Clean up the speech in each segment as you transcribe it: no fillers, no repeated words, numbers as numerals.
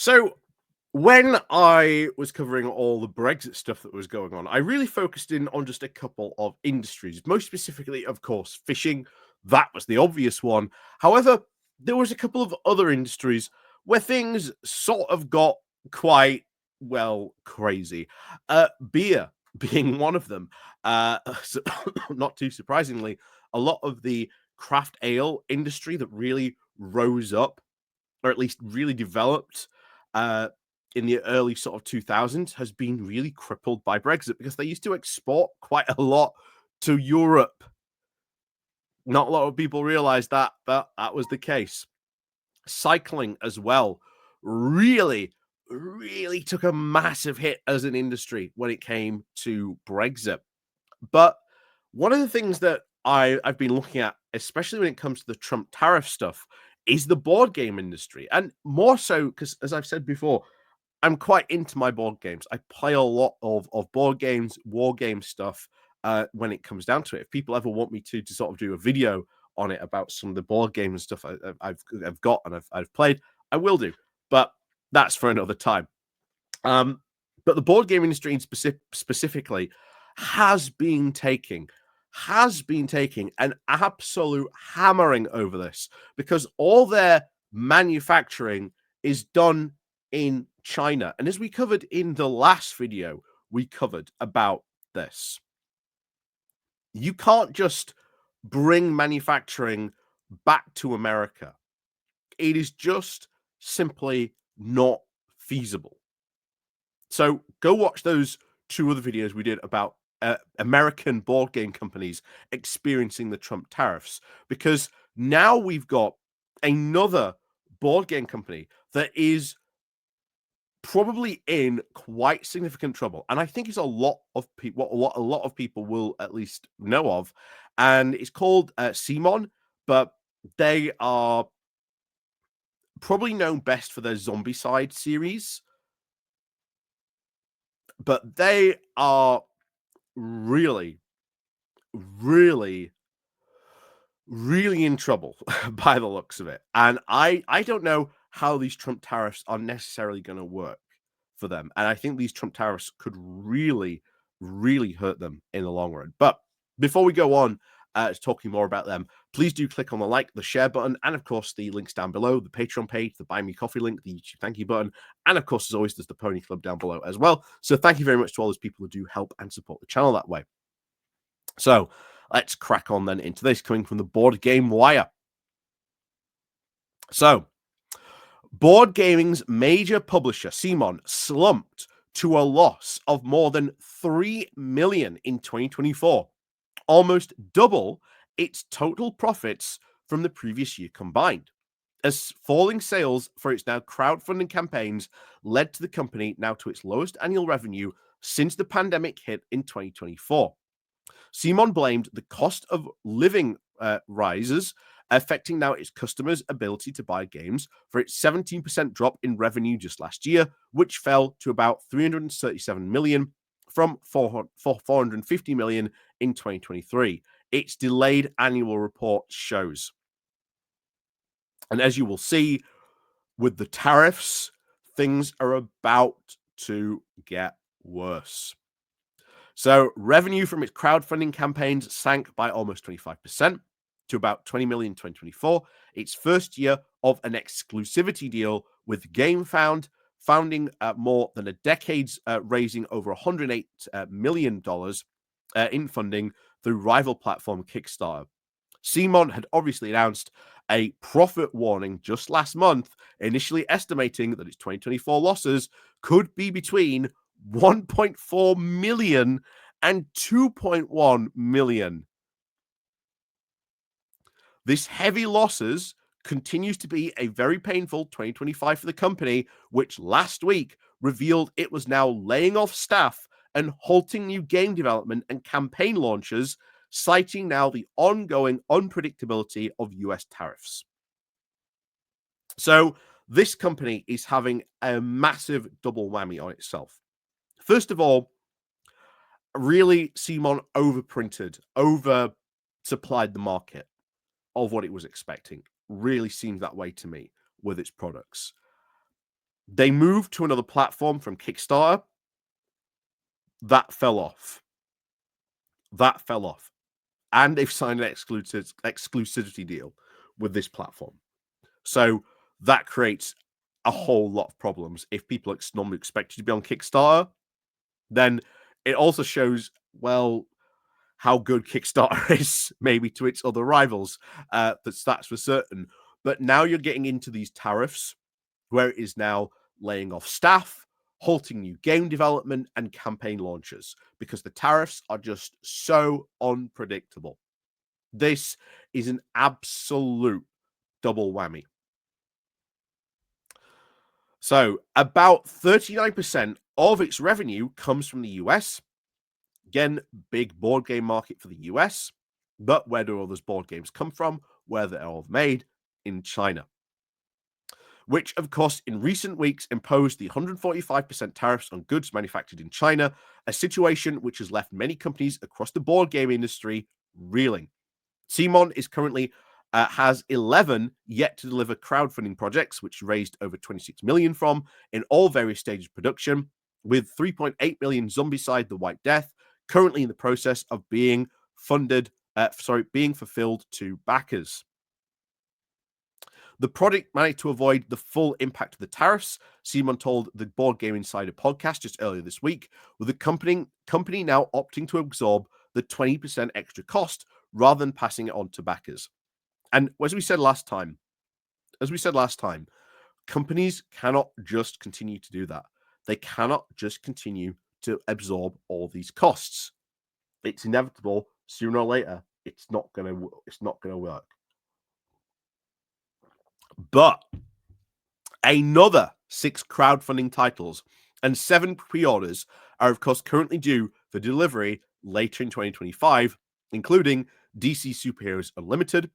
So when I was covering all the Brexit stuff that was going on, I really focused in on just a couple of industries, most specifically, of course, fishing. That was the obvious one. However, there was a couple of other industries where things sort of got quite, well, crazy. Beer being one of them. So not too surprisingly, a lot of the craft ale industry that really rose up, or at least really developed uh, in the early sort of 2000s, has been really crippled by Brexit because they used to export quite a lot to Europe. Not a lot of people realize that, but that was the case. Cycling as well really, really took a massive hit as an industry when it came to Brexit. But one of the things that I've been looking at, especially when it comes to the Trump tariff stuff, is the board game industry. And more so because, as I've said before, I'm quite into my board games. I play a lot of board games, war game stuff when it comes down to it. If people ever want me to sort of do a video on it about some of the board games and stuff I've got and I've played, I will do. But that's for another time. But the board game industry in specifically has been taking an absolute hammering over this because all their manufacturing is done in China. And as we covered in the last video, we covered about this. You can't just bring manufacturing back to America. It is just simply not feasible. So go watch those two other videos we did about American board game companies experiencing the Trump tariffs, because now we've got another board game company that is probably in quite significant trouble, and I think it's a lot of people, what a lot of people will at least know of, and it's called CMON, but they are probably known best for their Zombicide series. But they are really, really, really in trouble by the looks of it. And I don't know how these Trump tariffs are necessarily going to work for them. And I think these Trump tariffs could really, really hurt them in the long run. But before we go on talking more about them, please do click on the like, the share button, and of course the links down below, the Patreon page, the Buy Me Coffee link, the YouTube thank you button, and of course, as always, there's the Pony Club down below as well. So thank you very much to all those people who do help and support the channel that way. So let's crack on then into this, coming from the Board Game Wire. So, board gaming's major publisher, CMON, slumped to a loss of more than $3 million in 2024, almost double its total profits from the previous year combined, as falling sales for its now crowdfunding campaigns led to the company now to its lowest annual revenue since the pandemic hit in 2024. CMON blamed the cost of living rises, affecting now its customers' ability to buy games, for its 17% drop in revenue just last year, which fell to about $337 million from $450 million in 2023. Its delayed annual report shows. And as you will see, with the tariffs, things are about to get worse. So revenue from its crowdfunding campaigns sank by almost 25% to about $20 million in 2024, its first year of an exclusivity deal with GameFound, founding more than a decade's raising over $108 million in funding through rival platform Kickstarter. CMON had obviously announced a profit warning just last month, initially estimating that its 2024 losses could be between 1.4 million and 2.1 million. This heavy losses continues to be a very painful 2025 for the company, which last week revealed it was now laying off staff and halting new game development and campaign launches, citing now the ongoing unpredictability of US tariffs. So this company is having a massive double whammy on itself. First of all, really, CMON overprinted, oversupplied the market of what it was expecting. Really seems that way to me with its products. They moved to another platform from Kickstarter. That fell off. And they've signed an exclusivity deal with this platform. So that creates a whole lot of problems. If people are normally expected to be on Kickstarter, then it also shows, well, how good Kickstarter is maybe to its other rivals. That's for certain. But now you're getting into these tariffs where it is now laying off staff, halting new game development and campaign launches because the tariffs are just so unpredictable. This is an absolute double whammy. So about 39% of its revenue comes from the US. Again, big board game market for the US. But where do all those board games come from? Where they're all made? In China. Which, of course, in recent weeks imposed the 145% tariffs on goods manufactured in China, a situation which has left many companies across the board game industry reeling. CMON is currently has 11 yet to deliver crowdfunding projects, which raised over 26 million from in all various stages of production, with 3.8 million Zombicide: The White Death currently in the process of being being fulfilled to backers. The product managed to avoid the full impact of the tariffs, CMON told the Board Game Insider podcast just earlier this week, with the company now opting to absorb the 20% extra cost rather than passing it on to backers. And as we said last time, companies cannot just continue to do that. They cannot just continue to absorb all these costs. It's inevitable. Sooner or later, it's not gonna work. But another 6 crowdfunding titles and 7 pre-orders are, of course, currently due for delivery later in 2025, including DC Superheroes Unlimited,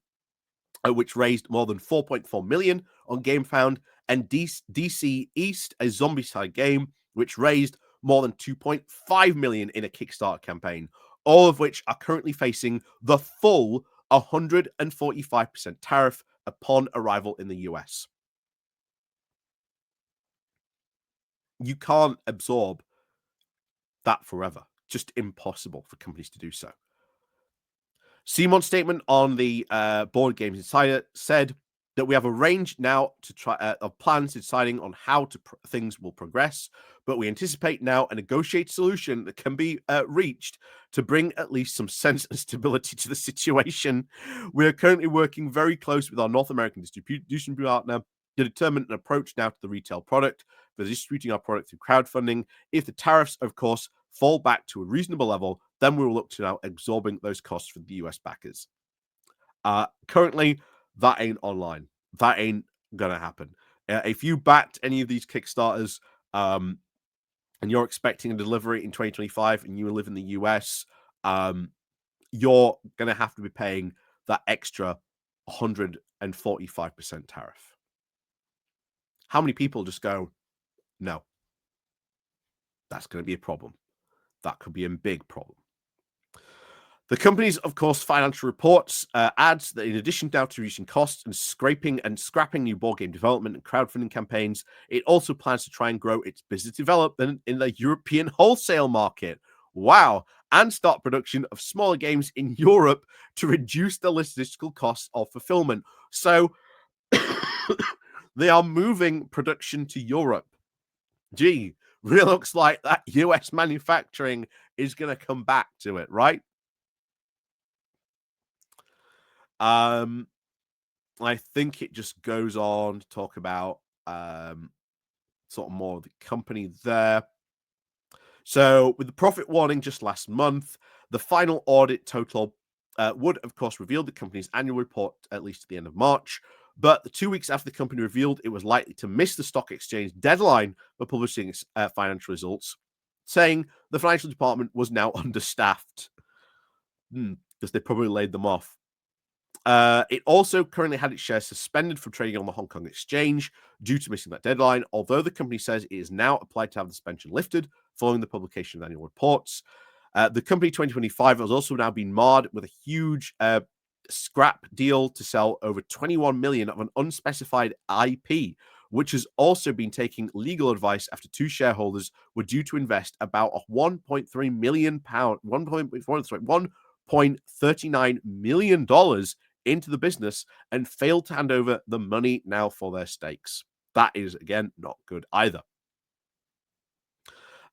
which raised more than 4.4 million on GameFound, and DC East, a Zombicide game, which raised more than 2.5 million in a Kickstarter campaign, all of which are currently facing the full 145% tariff upon arrival in the US. You can't absorb that forever. Just impossible for companies to do so. CMON's statement on the Board Games Insider said that we have a range now to try of plans deciding on how things will progress, but we anticipate now a negotiated solution that can be reached to bring at least some sense and stability to the situation. We are currently working very close with our North American distribution partner to determine an approach now to the retail product for distributing our product through crowdfunding. If the tariffs, of course, fall back to a reasonable level, then we will look to now absorbing those costs for the US backers. Currently, that ain't online. That ain't gonna happen. If you backed any of these Kickstarters and you're expecting a delivery in 2025 and you live in the US, you're gonna have to be paying that extra 145% tariff. How many people just go, no? That's going to be a problem. That could be a big problem. The company's, of course, financial reports adds that in addition now to reducing costs and scrapping new board game development and crowdfunding campaigns, it also plans to try and grow its business development in the European wholesale market. Wow. And start production of smaller games in Europe to reduce the logistical costs of fulfillment. So they are moving production to Europe. Gee, really looks like that US manufacturing is going to come back to it, right? I think it just goes on to talk about sort of more of the company there. So with the profit warning just last month, the final audit total would, of course, reveal the company's annual report at least at the end of March. But the 2 weeks after the company revealed it was likely to miss the stock exchange deadline for publishing its financial results, saying the financial department was now understaffed because they probably laid them off. It also currently had its shares suspended from trading on the Hong Kong exchange due to missing that deadline, although the company says it is now applied to have the suspension lifted following the publication of annual reports. The company 2025 has also now been marred with a huge scrap deal to sell over 21 million of an unspecified IP, which has also been taking legal advice after two shareholders were due to invest about a 1.3 million pound, 1.39 million dollars into the business and failed to hand over the money now for their stakes. That is, again, not good either.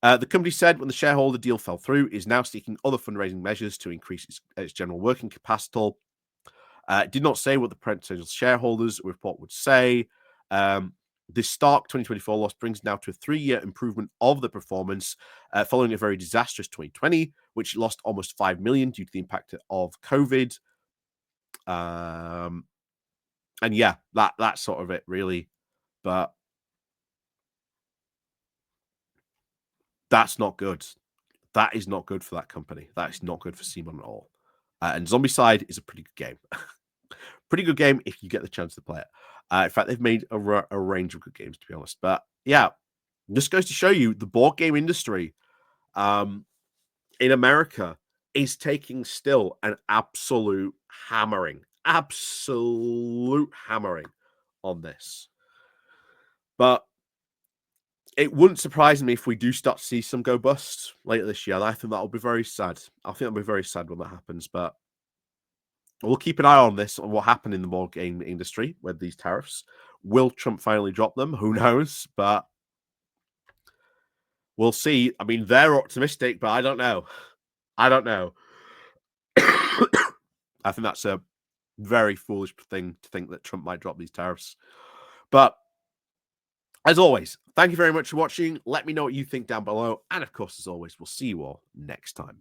The company said when the shareholder deal fell through, is now seeking other fundraising measures to increase its general working capital. It did not say what the potential shareholders report would say. This stark 2024 loss brings now to a 3-year improvement of the performance following a very disastrous 2020, which lost almost 5 million due to the impact of COVID. And yeah, that's sort of it, really. But that's not good. That is not good for that company. That is not good for CMON at all. And Zombicide is a pretty good game. Pretty good game if you get the chance to play it. In fact, they've made a range of good games, to be honest. But yeah, this goes to show you the board game industry in America is taking still an absolute hammering on this. But it wouldn't surprise me if we do start to see some go bust later this year. I think that'll be very sad. I think I'll be very sad when that happens. But we'll keep an eye on this, on what happened in the board game industry with these tariffs. Will Trump finally drop them? Who knows? But we'll see. I mean, they're optimistic, but I don't know. I think that's a very foolish thing to think that Trump might drop these tariffs. But as always, thank you very much for watching. Let me know what you think down below. And of course, as always, we'll see you all next time.